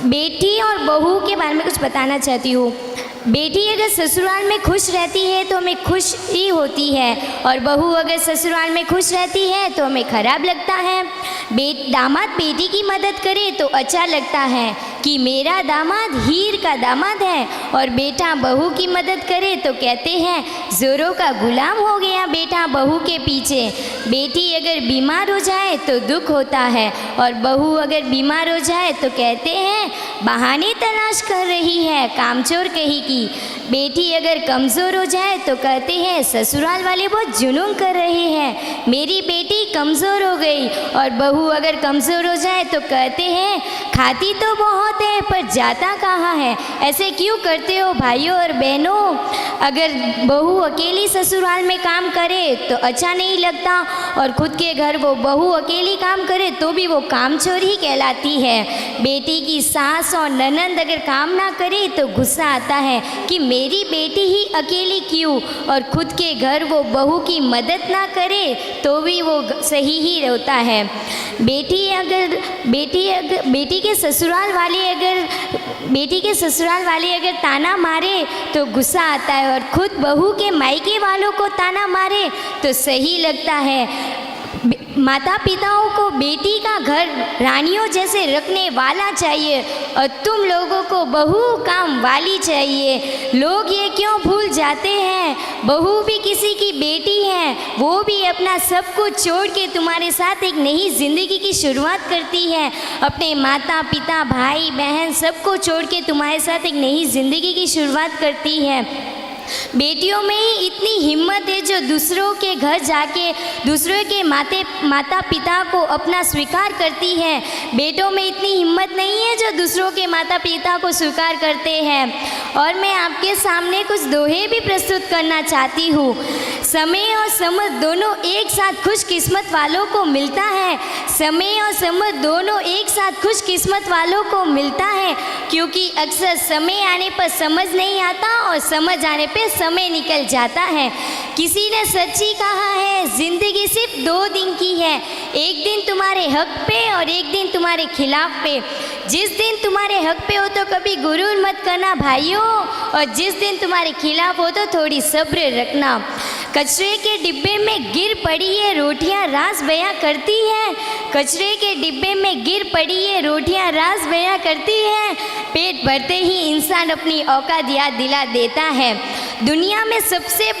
बेटी और बहू के बारे में कुछ बताना चाहती हूँ। बेटी अगर ससुराल में खुश रहती है तो हमें खुशी होती है, और बहू अगर ससुराल में खुश रहती है तो हमें खराब लगता है। दामाद बेटी की मदद करे तो अच्छा लगता है कि मेरा दामाद हीर का दामाद है, और बेटा बहू की मदद करे तो कहते हैं जोरों का गुलाम हो गया बेटा बहू के पीछे। बेटी अगर बीमार हो जाए तो दुख होता है, और बहू अगर बीमार हो जाए तो कहते हैं बहाने तलाश कर रही है, कामचोर कहीं की। बेटी अगर कमज़ोर हो जाए तो कहते हैं ससुराल वाले बहुत जुलूम कर रहे हैं, मेरी बेटी कमज़ोर हो गई। और बहू अगर कमज़ोर हो जाए तो कहते हैं खाती तो बहुत है पर जाता कहाँ है। ऐसे क्यों करते हो भाइयों और बहनों? अगर बहू अकेली ससुराल में काम करे तो अच्छा नहीं लगता, और खुद के घर वो बहू अकेली काम करे तो भी वो कामचोर ही कहलाती है। बेटी की सास और ननंद अगर काम ना करे तो गुस्सा आता है कि मेरी बेटी ही अकेली क्यों, और खुद के घर वो बहू की मदद ना करे तो भी वो सही ही होता है। बेटी के ससुराल वाले अगर ताना मारे तो गुस्सा आता है, और खुद बहू के मायके वालों को ताना मारे तो सही लगता है। माता पिताओं को बेटी का घर रानियों जैसे रखने वाला चाहिए, और तुम लोगों को बहू काम वाली चाहिए। लोग ये क्यों भूल जाते हैं, बहू भी किसी की बेटी है, वो भी अपना सब कुछ छोड़ के तुम्हारे साथ एक नई ज़िंदगी की शुरुआत करती है। अपने माता पिता भाई बहन सबको छोड़ के तुम्हारे साथ एक नई ज़िंदगी की शुरुआत करती है। बेटियों में ही इतनी हिम्मत है जो दूसरों के घर जाके दूसरों के माता पिता को अपना स्वीकार करती है। बेटों में इतनी हिम्मत नहीं है जो दूसरों के माता पिता को स्वीकार करते हैं। और मैं आपके सामने कुछ दोहे भी प्रस्तुत करना चाहती हूँ। समय और समझ दोनों एक साथ खुशकिस्मत वालों को मिलता है। समय और समझ दोनों एक साथ खुशकिस्मत वालों को मिलता है, क्योंकि अक्सर समय आने पर समझ नहीं आता और समझ आने पे समय निकल जाता है। किसी ने सच ही कहा है जिंदगी सिर्फ 2 दिन की है, एक दिन तुम्हारे हक पे और एक दिन तुम्हारे खिलाफ पे। जिस दिन तुम्हारे हक पे हो तो कभी गुरूर मत करना भाइयों, और जिस दिन तुम्हारे खिलाफ हो तो थोड़ी सब्र रखना। कचरे के डिब्बे में गिर पड़ी है रोटियां राज बयां करती है, कचरे के डिब्बे में गिर पड़ी है रोटियां राज बयां करती है। पेट भरते ही इंसान अपनी औकात याद दिला देता है। दुनिया में सबसे